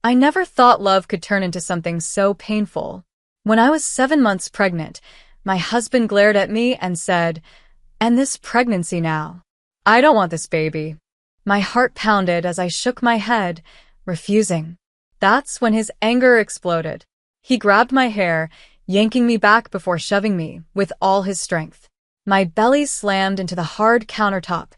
I never thought love could turn into something so painful. When I was 7 months pregnant, my husband glared at me and said, "And this pregnancy now. I don't want this baby." My heart pounded as I shook my head, refusing. That's when his anger exploded. He grabbed my hair, yanking me back before shoving me with all his strength. My belly slammed into the hard countertop,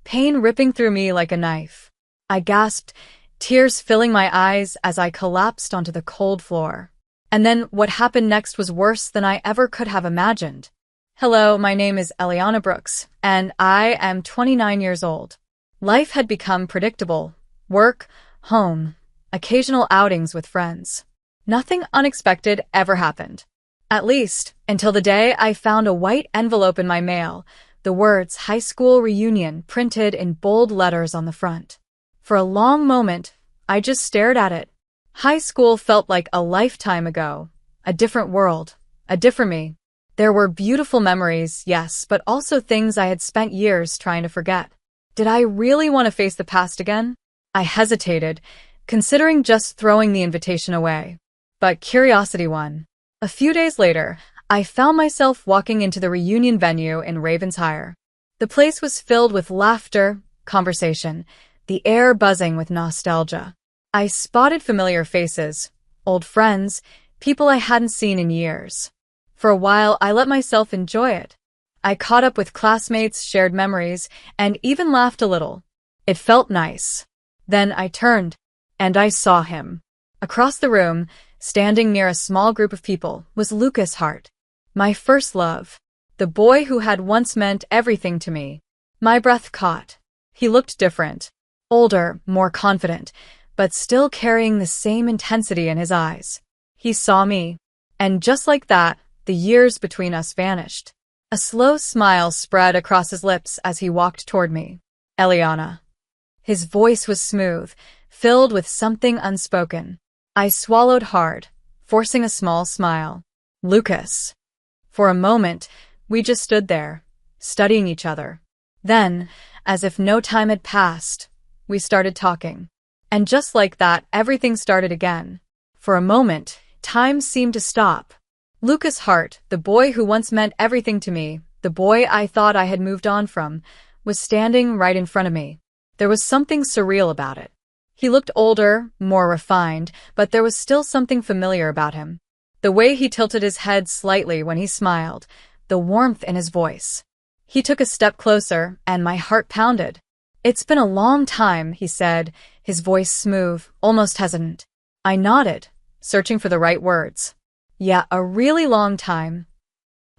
pain ripping through me like a knife. I gasped, tears filling my eyes as I collapsed onto the cold floor. And then what happened next was worse than I ever could have imagined. Hello, my name is Eliana Brooks, and I am 29 years old. Life had become predictable. Work, home, occasional outings with friends. Nothing unexpected ever happened. At least, until the day I found a white envelope in my mail, the words "High School Reunion" printed in bold letters on the front. For a long moment, I just stared at it. High school felt like a lifetime ago. A different world. A different me. There were beautiful memories, yes, but also things I had spent years trying to forget. Did I really want to face the past again? I hesitated, considering just throwing the invitation away. But curiosity won. A few days later, I found myself walking into the reunion venue in Ravensshire. The place was filled with laughter, conversation, the air buzzing with nostalgia. I spotted familiar faces, old friends, people I hadn't seen in years. For a while, I let myself enjoy it. I caught up with classmates, shared memories, and even laughed a little. It felt nice. Then I turned, and I saw him. Across the room, standing near a small group of people, was Lucas Hart. My first love. The boy who had once meant everything to me. My breath caught. He looked different. Older, more confident, but still carrying the same intensity in his eyes. He saw me. And just like that, the years between us vanished. A slow smile spread across his lips as he walked toward me. Eliana. His voice was smooth, filled with something unspoken. I swallowed hard, forcing a small smile. Lucas. For a moment, we just stood there, studying each other. Then, as if no time had passed, we started talking. And just like that, everything started again. For a moment, time seemed to stop. Lucas Hart, the boy who once meant everything to me, the boy I thought I had moved on from, was standing right in front of me. There was something surreal about it. He looked older, more refined, but there was still something familiar about him. The way he tilted his head slightly when he smiled, the warmth in his voice. He took a step closer, and my heart pounded. "It's been a long time," he said, his voice smooth, almost hesitant. I nodded, searching for the right words. "Yeah, a really long time."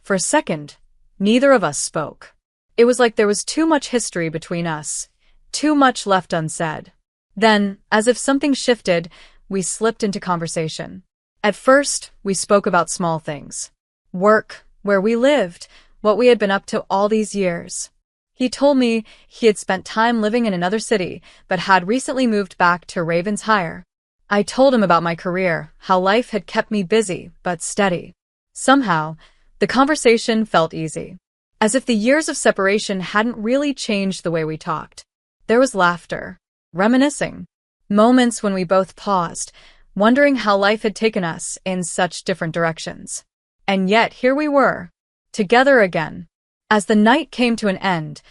For a second, neither of us spoke. It was like there was too much history between us, too much left unsaid. Then, as if something shifted, we slipped into conversation. At first, we spoke about small things. Work, where we lived, what we had been up to all these years. He told me he had spent time living in another city, but had recently moved back to Ravensshire. I told him about my career, how life had kept me busy, but steady. Somehow, the conversation felt easy. As if the years of separation hadn't really changed the way we talked. There was laughter. Reminiscing. Moments when we both paused, wondering how life had taken us in such different directions. And yet here we were, together again. As the night came to an end,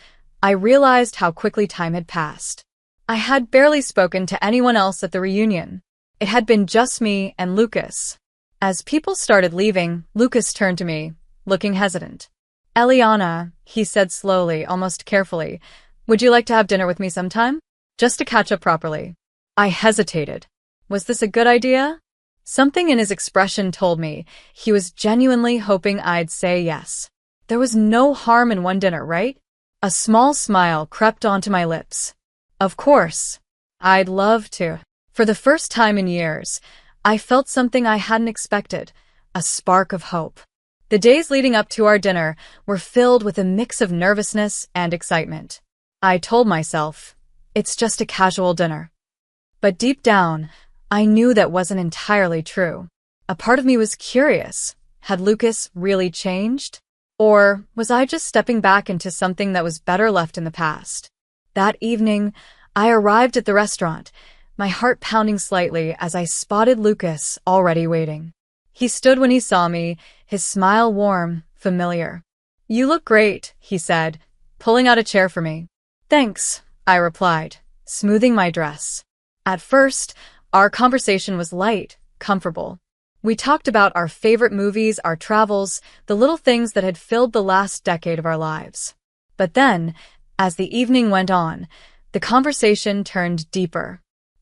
I realized how quickly time had passed. I had barely spoken to anyone else at the reunion. It had been just me and Lucas. As people started leaving, Lucas turned to me, looking hesitant. "Eliana," he said slowly, almost carefully, "would you like to have dinner with me sometime? Just to catch up properly." I hesitated. Was this a good idea? Something in his expression told me he was genuinely hoping I'd say yes. There was no harm in one dinner, right? A small smile crept onto my lips. Of course. I'd love to. For the first time in years, I felt something I hadn't expected, a spark of hope. The days leading up to our dinner were filled with a mix of nervousness and excitement. I told myself, it's just a casual dinner. But deep down, I knew that wasn't entirely true. A part of me was curious. Had Lucas really changed? Or was I just stepping back into something that was better left in the past? That evening, I arrived at the restaurant, my heart pounding slightly as I spotted Lucas already waiting. He stood when he saw me, his smile warm, familiar. "You look great," he said, pulling out a chair for me. "Thanks," I replied, smoothing my dress. At first, our conversation was light, comfortable. We talked about our favorite movies, our travels, the little things that had filled the last decade of our lives. But then, as the evening went on, the conversation turned deeper.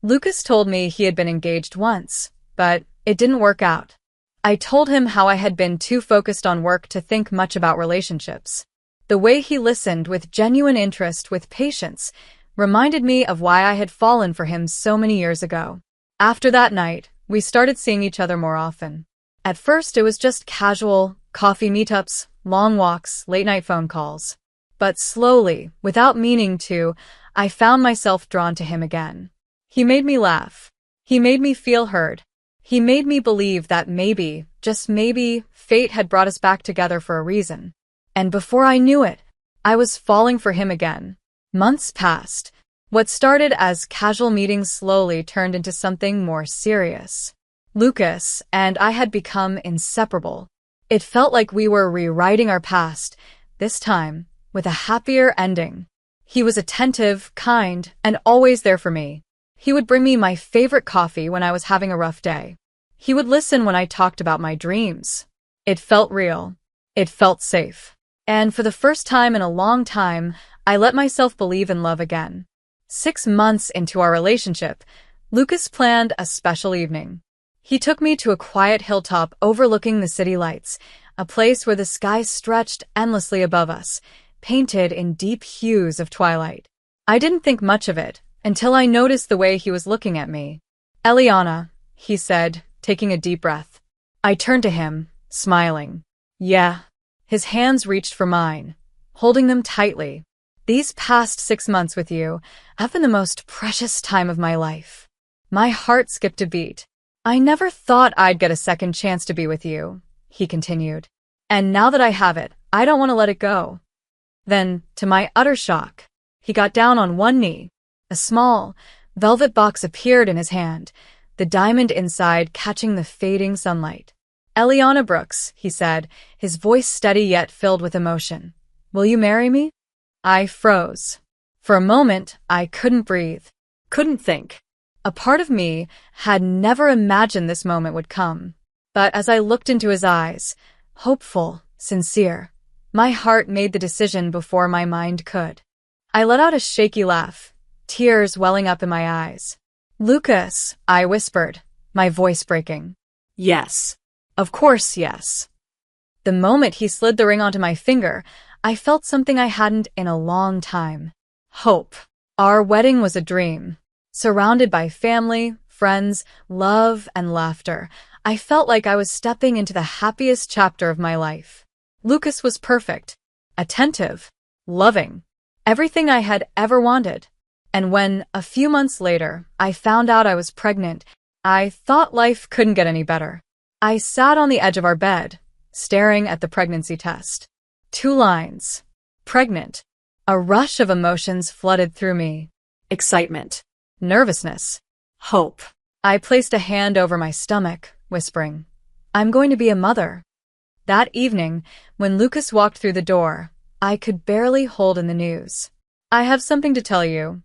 Lucas told me he had been engaged once, but it didn't work out. I told him how I had been too focused on work to think much about relationships. The way he listened with genuine interest, with patience, reminded me of why I had fallen for him so many years ago. After that night, we started seeing each other more often. At first, it was just casual, coffee meetups, long walks, late-night phone calls. But slowly, without meaning to, I found myself drawn to him again. He made me laugh. He made me feel heard. He made me believe that maybe, just maybe, fate had brought us back together for a reason. And before I knew it, I was falling for him again. Months passed. What started as casual meetings slowly turned into something more serious. Lucas and I had become inseparable. It felt like we were rewriting our past, this time with a happier ending. He was attentive, kind, and always there for me. He would bring me my favorite coffee when I was having a rough day. He would listen when I talked about my dreams. It felt real. It felt safe. And for the first time in a long time, I let myself believe in love again. 6 months into our relationship, Lucas planned a special evening. He took me to a quiet hilltop overlooking the city lights, a place where the sky stretched endlessly above us, painted in deep hues of twilight. I didn't think much of it until I noticed the way he was looking at me. "Eliana," he said, taking a deep breath. I turned to him, smiling. "Yeah." His hands reached for mine, holding them tightly. "These past 6 months with you have been the most precious time of my life." My heart skipped a beat. "I never thought I'd get a second chance to be with you," he continued. "And now that I have it, I don't want to let it go." Then, to my utter shock, he got down on one knee. A small, velvet box appeared in his hand, the diamond inside catching the fading sunlight. "Eliana Brooks," he said, his voice steady yet filled with emotion. "Will you marry me?" I froze. For a moment, I couldn't breathe, couldn't think. A part of me had never imagined this moment would come. But as I looked into his eyes, hopeful, sincere, my heart made the decision before my mind could. I let out a shaky laugh, tears welling up in my eyes. "Lucas," I whispered, my voice breaking. "Yes. Of course, yes." The moment he slid the ring onto my finger, I felt something I hadn't in a long time. Hope. Our wedding was a dream. Surrounded by family, friends, love, and laughter, I felt like I was stepping into the happiest chapter of my life. Lucas was perfect, attentive, loving, everything I had ever wanted. And when, a few months later, I found out I was pregnant, I thought life couldn't get any better. I sat on the edge of our bed, staring at the pregnancy test. 2 lines. Pregnant. A rush of emotions flooded through me. Excitement. Nervousness. Hope. I placed a hand over my stomach, whispering, "I'm going to be a mother." That evening, when Lucas walked through the door, I could barely hold in the news. "I have something to tell you,"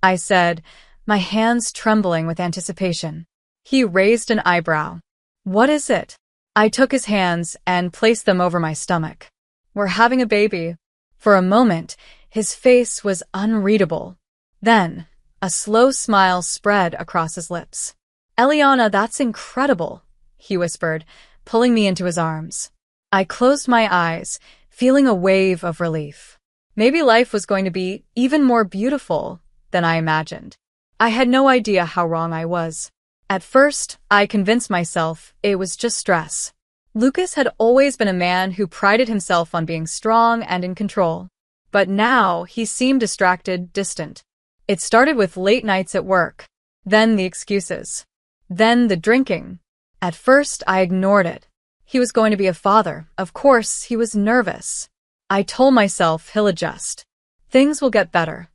I said, my hands trembling with anticipation. He raised an eyebrow. "What is it?" I took his hands and placed them over my stomach. "We're having a baby." For a moment, his face was unreadable. Then, a slow smile spread across his lips. "Eliana, that's incredible," he whispered, pulling me into his arms. I closed my eyes, feeling a wave of relief. Maybe life was going to be even more beautiful than I imagined. I had no idea how wrong I was. At first, I convinced myself it was just stress. Lucas had always been a man who prided himself on being strong and in control. But now he seemed distracted, distant. It started with late nights at work, then the excuses, then the drinking. At first, I ignored it. He was going to be a father. Of course, he was nervous. I told myself he'll adjust. Things will get better.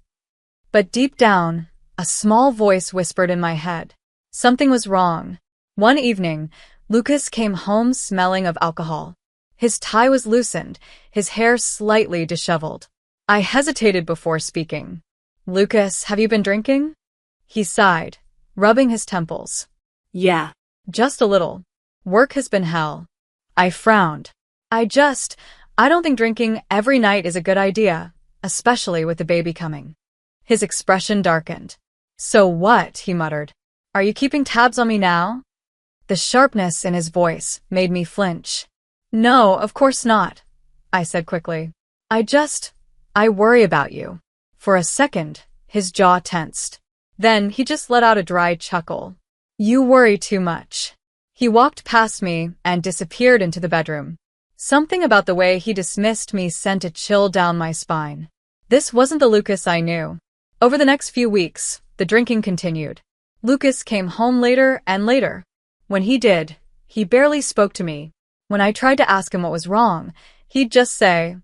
But deep down, A small voice whispered in my head. Something was wrong. One evening, Lucas came home smelling of alcohol. His tie was loosened, his hair slightly disheveled. I hesitated before speaking. "Lucas, have you been drinking?" He sighed, rubbing his temples. "Yeah." "Just a little. Work has been hell." I frowned. I don't think drinking every night is a good idea, especially with the baby coming." His expression darkened. "So what?" he muttered. "Are you keeping tabs on me now?" The sharpness in his voice made me flinch. "No, of course not," I said quickly. I worry about you." For a second, his jaw tensed. Then he just let out a dry chuckle. "You worry too much." He walked past me and disappeared into the bedroom. Something about the way he dismissed me sent a chill down my spine. This wasn't the Lucas I knew. Over the next few weeks, the drinking continued. Lucas came home later and later. When he did, he barely spoke to me. When I tried to ask him what was wrong, he'd just say,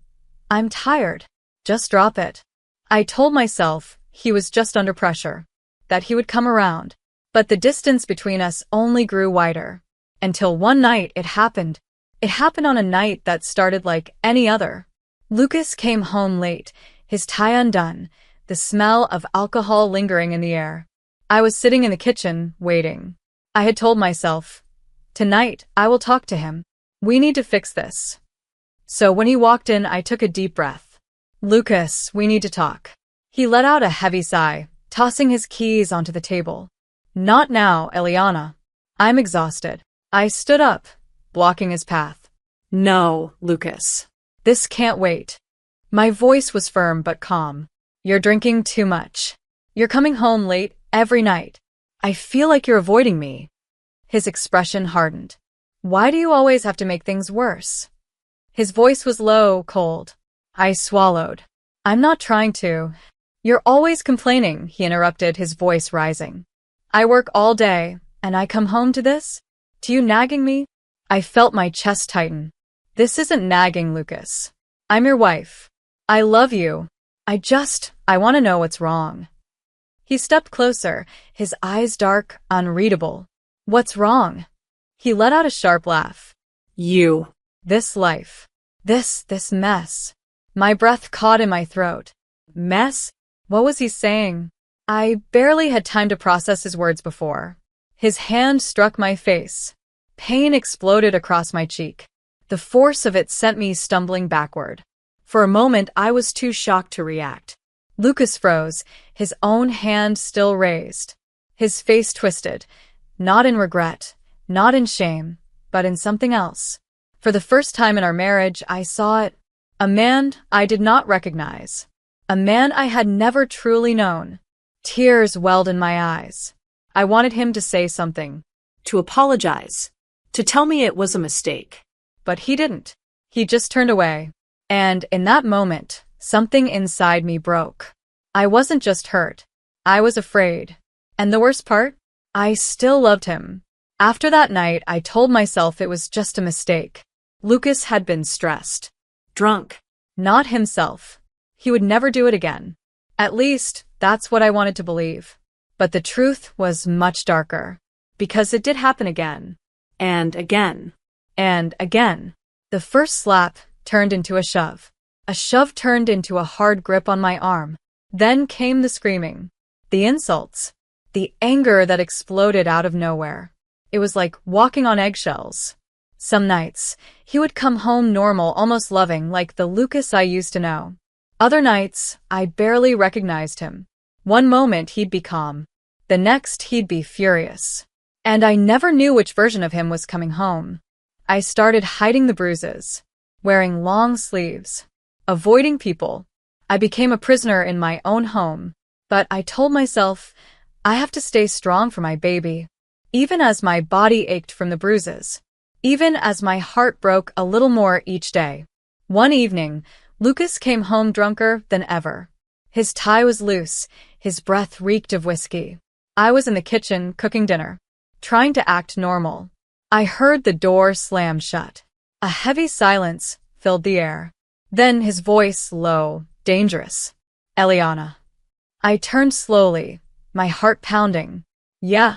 "I'm tired. Just drop it." I told myself he was just under pressure, that he would come around. But the distance between us only grew wider. Until one night it happened. It happened on a night that started like any other. Lucas came home late, his tie undone, the smell of alcohol lingering in the air. I was sitting in the kitchen, waiting. I had told myself, "Tonight, I will talk to him. We need to fix this." So when he walked in, I took a deep breath. "Lucas, we need to talk." He let out a heavy sigh, tossing his keys onto the table. "Not now, Eliana. I'm exhausted." I stood up, blocking his path. "No, Lucas. "This can't wait." My voice was firm but calm. "You're drinking too much. You're coming home late every night. I feel like you're avoiding me." His expression hardened. "Why do you always have to make things worse?" His voice was low, cold. I swallowed. "I'm not trying to." "You're always complaining," he interrupted, his voice rising. "I work all day, and I come home to this? To you nagging me?" I felt my chest tighten. "This isn't nagging, Lucas. I'm your wife. I love you. I want to know what's wrong." He stepped closer, his eyes dark, unreadable. "What's wrong?" He let out a sharp laugh. "You." "This life. This mess." My breath caught in my throat. Mess? What was he saying? I barely had time to process his words before. His hand struck my face. Pain exploded across my cheek. The force of it sent me stumbling backward. For a moment, I was too shocked to react. Lucas froze, his own hand still raised. His face twisted, not in regret, not in shame, but in something else. For the first time in our marriage, I saw it. A man I did not recognize. A man I had never truly known. Tears welled in my eyes. I wanted him to say something. To apologize. To tell me it was a mistake. But he didn't. He just turned away. And in that moment, something inside me broke. I wasn't just hurt. I was afraid. And the worst part? I still loved him. After that night, I told myself it was just a mistake. Lucas had been stressed. Drunk. Not himself. He would never do it again. At least, that's what I wanted to believe. But the truth was much darker. Because it did happen again. And again. And again. The first slap turned into a shove. A shove turned into a hard grip on my arm. Then came the screaming. The insults. The anger that exploded out of nowhere. It was like walking on eggshells. Some nights, he would come home normal, almost loving, like the Lucas I used to know. Other nights, I barely recognized him. One moment he'd be calm. The next he'd be furious. And I never knew which version of him was coming home. I started hiding the bruises, wearing long sleeves, avoiding people. I became a prisoner in my own home. But I told myself, I have to stay strong for my baby. Even as my body ached from the bruises. Even as my heart broke a little more each day. One evening, Lucas came home drunker than ever. His tie was loose, his breath reeked of whiskey. I was in the kitchen cooking dinner, trying to act normal. I heard the door slam shut. A heavy silence filled the air. Then his voice low, dangerous. "Eliana." I turned slowly, my heart pounding. Yeah.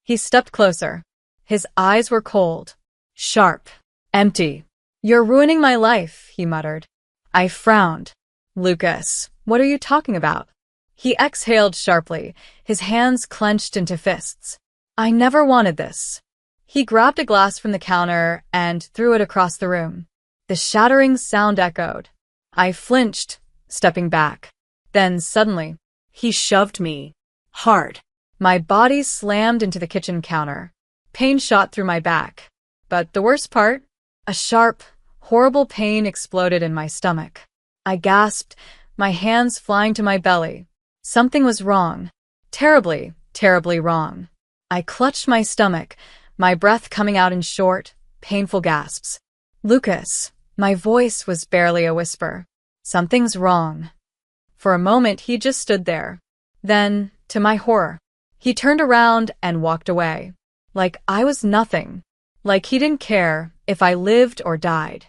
He stepped closer. His eyes were cold, sharp, empty. You're ruining my life, he muttered. I frowned. Lucas, what are you talking about? He exhaled sharply, his hands clenched into fists. I never wanted this. He grabbed a glass from the counter and threw it across the room. The shattering sound echoed. I flinched, stepping back. Then suddenly, He shoved me. Hard. my body slammed into the kitchen counter. Pain shot through my back. But the worst part? A sharp, horrible pain exploded in my stomach. I gasped, my hands flying to my belly. Something was wrong. Terribly, terribly wrong. I clutched my stomach, my breath coming out in short, painful gasps. Lucas, my voice was barely a whisper. Something's wrong. For a moment, he just stood there. Then, to my horror, he turned around and walked away. Like I was nothing. Like he didn't care if I lived or died.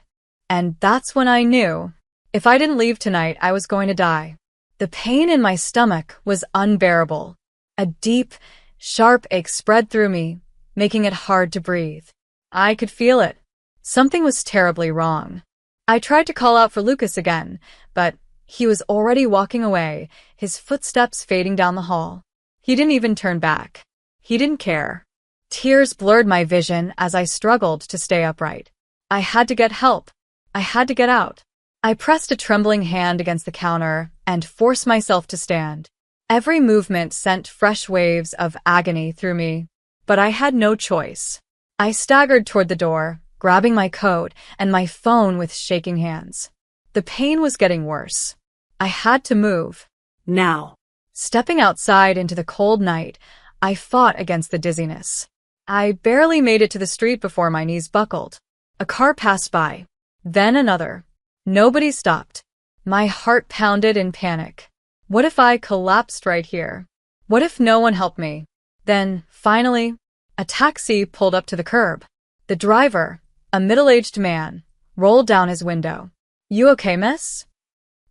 And that's when I knew, if I didn't leave tonight, I was going to die. The pain in my stomach was unbearable. A deep, sharp ache spread through me, making it hard to breathe. I could feel it. Something was terribly wrong. I tried to call out for Lucas again, but he was already walking away, his footsteps fading down the hall. He didn't even turn back. He didn't care. Tears blurred my vision as I struggled to stay upright. I had to get help. I had to get out. I pressed a trembling hand against the counter and forced myself to stand. Every movement sent fresh waves of agony through me, but I had no choice. I staggered toward the door, grabbing my coat and my phone with shaking hands. The pain was getting worse. I had to move. Now. Stepping outside into the cold night, I fought against the dizziness. I barely made it to the street before my knees buckled. A car passed by. Then another. Nobody stopped. My heart pounded in panic. What if I collapsed right here? What if no one helped me? Then, finally, a taxi pulled up to the curb. The driver, a middle-aged man, rolled down his window. You okay, miss?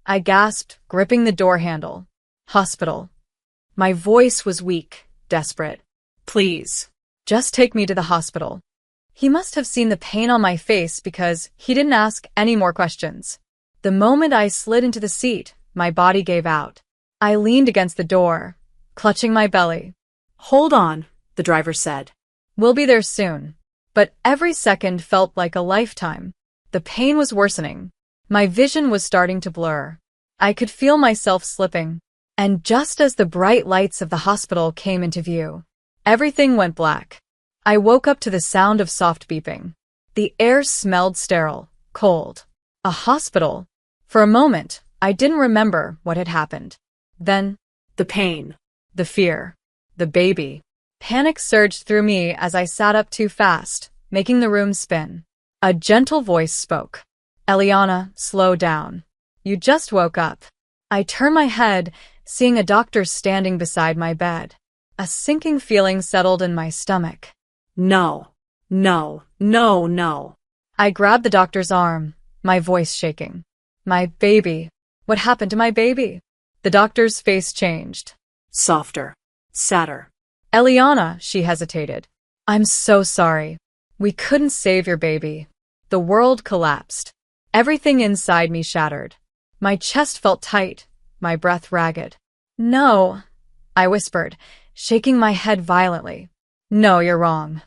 I gasped, gripping the door handle. Hospital. My voice was weak, desperate. Please. Just take me to the hospital. He must have seen the pain on my face because he didn't ask any more questions. The moment I slid into the seat, my body gave out. I leaned against the door, clutching my belly. Hold on, the driver said. We'll be there soon. But every second felt like a lifetime. The pain was worsening. My vision was starting to blur. I could feel myself slipping. And just as the bright lights of the hospital came into view, everything went black. I woke up to the sound of soft beeping. The air smelled sterile, cold. A hospital. For a moment, I didn't remember what had happened. Then, The pain. the fear. The baby. Panic surged through me as I sat up too fast, making the room spin. A gentle voice spoke. Eliana, slow down. You just woke up. I turned my head, seeing a doctor standing beside my bed. A sinking feeling settled in my stomach. No. No. No. No. I grabbed the doctor's arm, my voice shaking. My baby. What happened to my baby? The doctor's face changed. Softer. Sadder. Eliana, she hesitated. I'm so sorry. We couldn't save your baby. The world collapsed. Everything inside me shattered. My chest felt tight, my breath ragged. No, I whispered, shaking my head violently. No, you're wrong.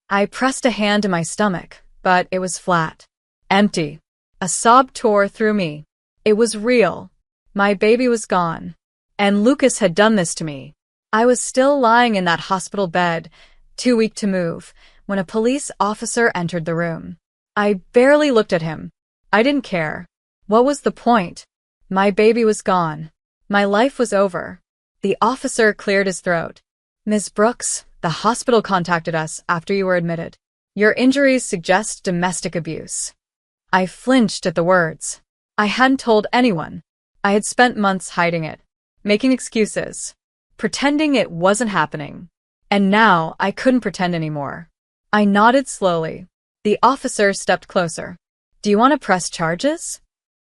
I pressed a hand to my stomach, but it was flat. Empty. A sob tore through me. It was real. My baby was gone. And Lucas had done this to me. I was still lying in that hospital bed, too weak to move, when a police officer entered the room. I barely looked at him. I didn't care. What was the point? My baby was gone. My life was over. The officer cleared his throat. Ms. Brooks, the hospital contacted us after you were admitted. Your injuries suggest domestic abuse. I flinched at the words. I hadn't told anyone. I had spent months hiding it, making excuses, pretending it wasn't happening. And now I couldn't pretend anymore. I nodded slowly. The officer stepped closer. Do you want to press charges?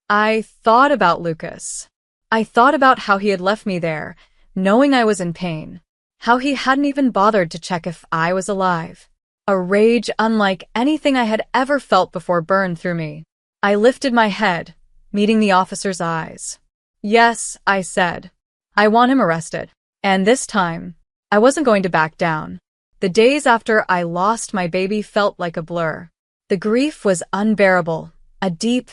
I thought about Lucas. I thought about how he had left me there, knowing I was in pain. How he hadn't even bothered to check if I was alive. A rage unlike anything I had ever felt before burned through me. I lifted my head, meeting the officer's eyes. "Yes," I said. "I want him arrested." And this time, I wasn't going to back down. The days after I lost my baby felt like a blur. The grief was unbearable, a deep,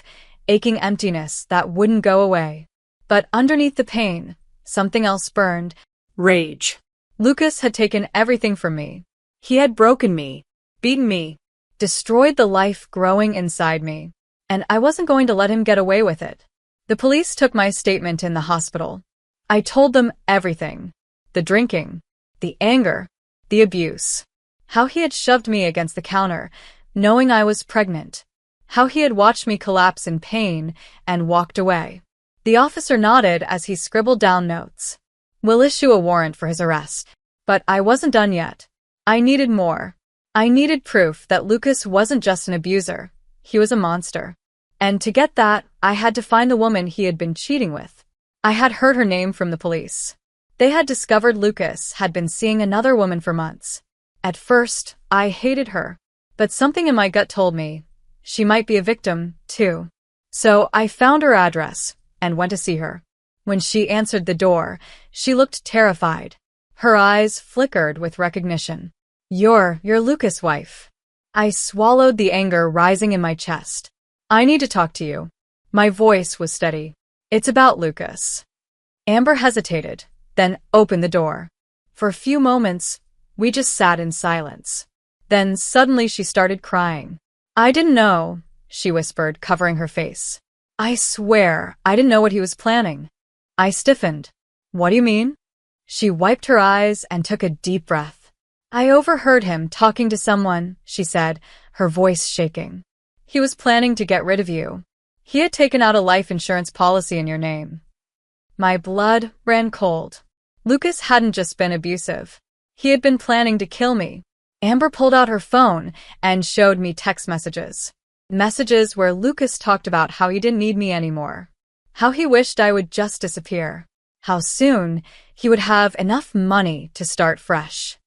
aching emptiness that wouldn't go away. But underneath the pain, something else burned. Rage. Lucas had taken everything from me. He had broken me, beaten me, destroyed the life growing inside me. And I wasn't going to let him get away with it. The police took my statement in the hospital. I told them everything. The drinking, the anger, the abuse. How he had shoved me against the counter, knowing I was pregnant. How he had watched me collapse in pain and walked away. The officer nodded as he scribbled down notes. "We'll issue a warrant for his arrest." But I wasn't done yet. I needed more. I needed proof that Lucas wasn't just an abuser. He was a monster. And to get that, I had to find the woman he had been cheating with. I had heard her name from the police. They had discovered Lucas had been seeing another woman for months. At first, I hated her. But something in my gut told me she might be a victim, too. So I found her address and went to see her. When she answered the door, she looked terrified. Her eyes flickered with recognition. You're Lucas' wife." I swallowed the anger rising in my chest. "I need to talk to you." My voice was steady. "It's about Lucas." Amber hesitated, then opened the door. For a few moments, we just sat in silence. Then suddenly she started crying. "I didn't know," she whispered, covering her face. "I swear, I didn't know what he was planning." I stiffened. "What do you mean?" She wiped her eyes and took a deep breath. "I overheard him talking to someone," she said, her voice shaking. "He was planning to get rid of you. He had taken out a life insurance policy in your name." My blood ran cold. Lucas hadn't just been abusive. He had been planning to kill me. Amber pulled out her phone and showed me text messages. Messages where Lucas talked about how he didn't need me anymore. How he wished I would just disappear. How soon he would have enough money to start fresh.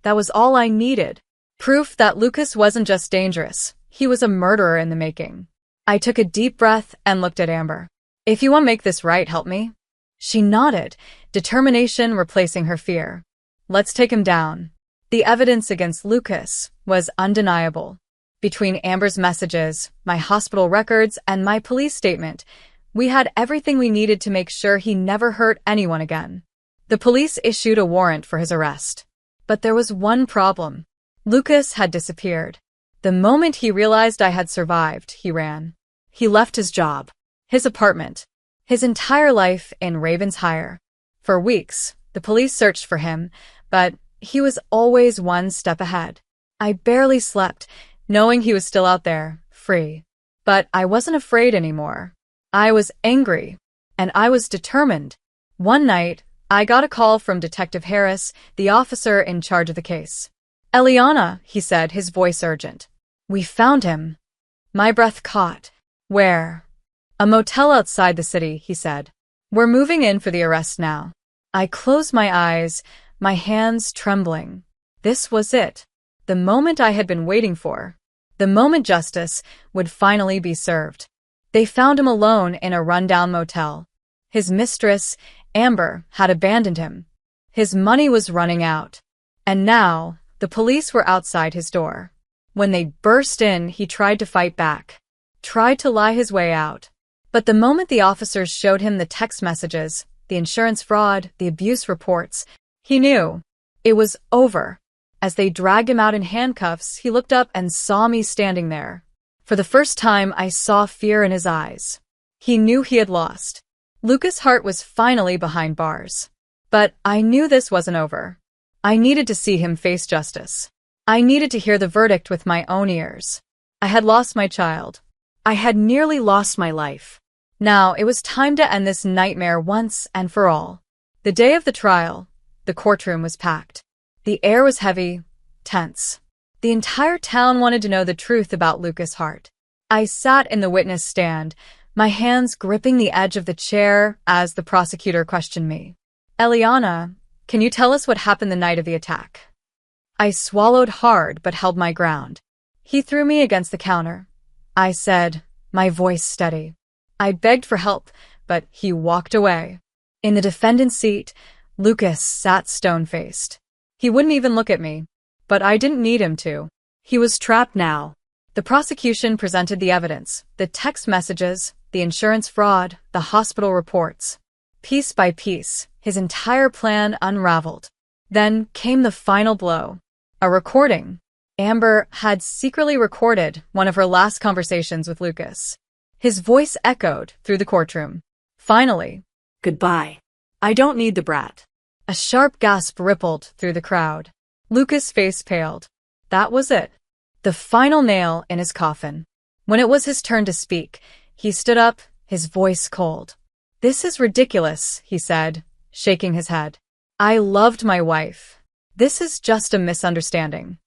That was all I needed. Proof that Lucas wasn't just dangerous, he was a murderer in the making. I took a deep breath and looked at Amber. "If you want to make this right, help me." She nodded, determination replacing her fear. "Let's take him down." The evidence against Lucas was undeniable. Between Amber's messages, my hospital records, and my police statement, we had everything we needed to make sure he never hurt anyone again. The police issued a warrant for his arrest. But there was one problem. Lucas had disappeared. The moment he realized I had survived, he ran. He left his job, his apartment, his entire life in Ravensshire. For weeks, the police searched for him, but he was always one step ahead. I barely slept, knowing he was still out there, free. But I wasn't afraid anymore. I was angry, and I was determined. One night, I got a call from Detective Harris, the officer in charge of the case. "Eliana," he said, his voice urgent. "We found him." My breath caught. "Where?" "A motel outside the city," he said. "We're moving in for the arrest now." I closed my eyes, my hands trembling. This was it. The moment I had been waiting for. The moment justice would finally be served. They found him alone in a rundown motel. His mistress, Amber, had abandoned him. His money was running out. And now, the police were outside his door. When they burst in, he tried to fight back. Tried to lie his way out. But the moment the officers showed him the text messages, the insurance fraud, the abuse reports, he knew. It was over. As they dragged him out in handcuffs, he looked up and saw me standing there. For the first time, I saw fear in his eyes. He knew he had lost. Lucas' heart was finally behind bars. But I knew this wasn't over. I needed to see him face justice. I needed to hear the verdict with my own ears. I had lost my child. I had nearly lost my life. Now it was time to end this nightmare once and for all. The day of the trial, the courtroom was packed. The air was heavy, tense. The entire town wanted to know the truth about Lucas' heart. I sat in the witness stand, my hands gripping the edge of the chair as the prosecutor questioned me. Eliana, can you tell us what happened the night of the attack? I swallowed hard but held my ground. He threw me against the counter. I said, my voice steady. I begged for help, but he walked away. In the defendant's seat, Lucas sat stone-faced. He wouldn't even look at me, but I didn't need him to. He was trapped now. The prosecution presented the evidence, the text messages, the insurance fraud, the hospital reports. Piece by piece, his entire plan unraveled. Then came the final blow. A recording. Amber had secretly recorded one of her last conversations with Lucas. His voice echoed through the courtroom. Finally. Goodbye. I don't need the brat. A sharp gasp rippled through the crowd. Lucas' face paled. That was it. The final nail in his coffin. When it was his turn to speak, he stood up, his voice cold. This is ridiculous, he said, shaking his head. I loved my wife. This is just a misunderstanding.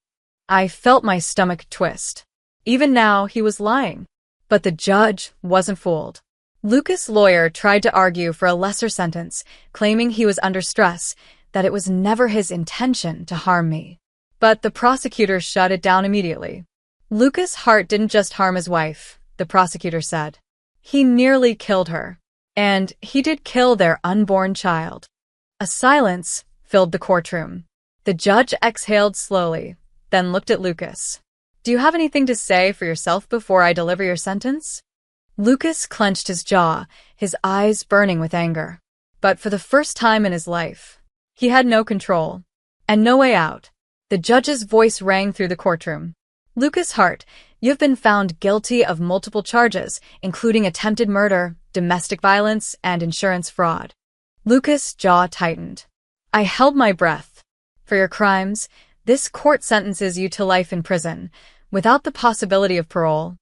I felt my stomach twist. Even now, he was lying. But the judge wasn't fooled. Lucas' lawyer tried to argue for a lesser sentence, claiming he was under stress, that it was never his intention to harm me. But the prosecutor shut it down immediately. Lucas' heart didn't just harm his wife, the prosecutor said. He nearly killed her. And he did kill their unborn child. A silence filled the courtroom. The judge exhaled slowly, then looked at Lucas. Do you have anything to say for yourself before I deliver your sentence? Lucas clenched his jaw, his eyes burning with anger. But for the first time in his life, he had no control and no way out. The judge's voice rang through the courtroom. Lucas Hart, you have been found guilty of multiple charges, including attempted murder, domestic violence, and insurance fraud. Lucas' jaw tightened. I held my breath. For your crimes, this court sentences you to life in prison, without the possibility of parole.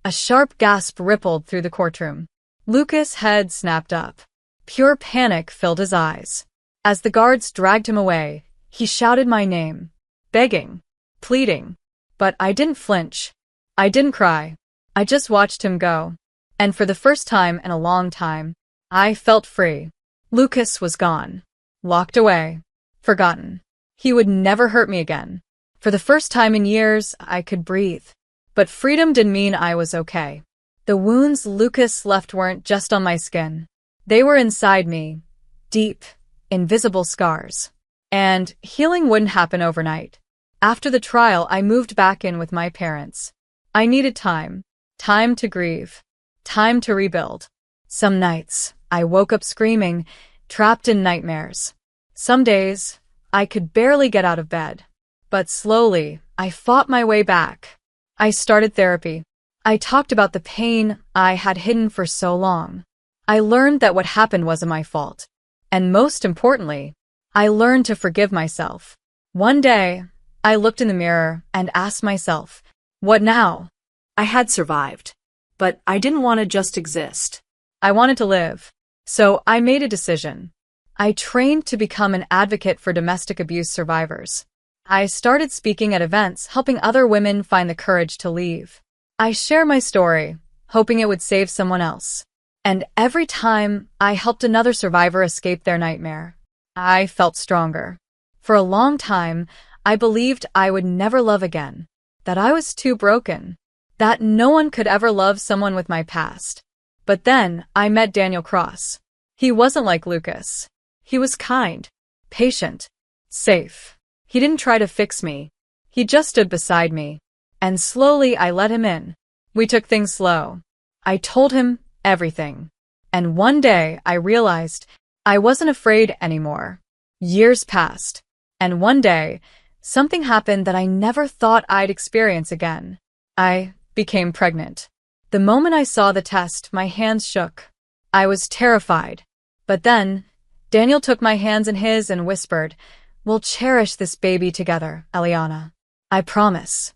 A sharp gasp rippled through the courtroom. Lucas' head snapped up. Pure panic filled his eyes. As the guards dragged him away, he shouted my name, begging, pleading. But I didn't flinch. I didn't cry. I just watched him go. And for the first time in a long time, I felt free. Lucas was gone. Locked away. Forgotten. He would never hurt me again. For the first time in years, I could breathe. But freedom didn't mean I was okay. The wounds Lucas left weren't just on my skin. They were inside me. Deep, invisible scars. And healing wouldn't happen overnight. After the trial, I moved back in with my parents. I needed time. Time to grieve. Time to rebuild. Some nights, I woke up screaming, trapped in nightmares. Some days, I could barely get out of bed. But slowly, I fought my way back. I started therapy. I talked about the pain I had hidden for so long. I learned that what happened wasn't my fault. And most importantly, I learned to forgive myself. One day, I looked in the mirror and asked myself, what now? I had survived. But I didn't want to just exist. I wanted to live. So I made a decision. I trained to become an advocate for domestic abuse survivors. I started speaking at events, helping other women find the courage to leave. I share my story, hoping it would save someone else. And every time I helped another survivor escape their nightmare, I felt stronger. For a long time, I believed I would never love again, that I was too broken, that no one could ever love someone with my past. But then I met Daniel Cross. He wasn't like Lucas. He was kind, patient, safe. He didn't try to fix me. He just stood beside me. And slowly I let him in. We took things slow. I told him everything. And one day I realized I wasn't afraid anymore. Years passed. And one day, something happened that I never thought I'd experience again. I became pregnant. The moment I saw the test, my hands shook. I was terrified. But then, Daniel took my hands in his and whispered, we'll cherish this baby together, Eliana. I promise.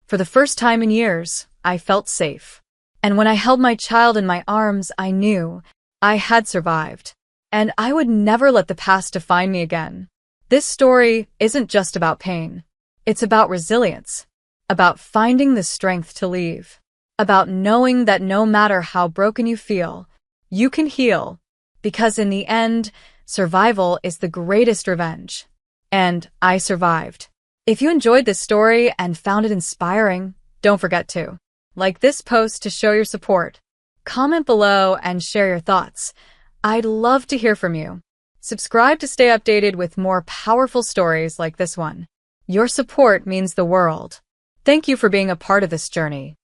For the first time in years, I felt safe. And when I held my child in my arms, I knew I had survived. And I would never let the past define me again. This story isn't just about pain. It's about resilience, about finding the strength to leave, about knowing that no matter how broken you feel, you can heal, because in the end, Survival is the greatest revenge. And I survived. If you enjoyed this story and found it inspiring, don't forget to like this post to show your support. Comment below and share your thoughts. I'd love to hear from you. Subscribe to stay updated with more powerful stories like this one. Your support means the world. Thank you for being a part of this journey.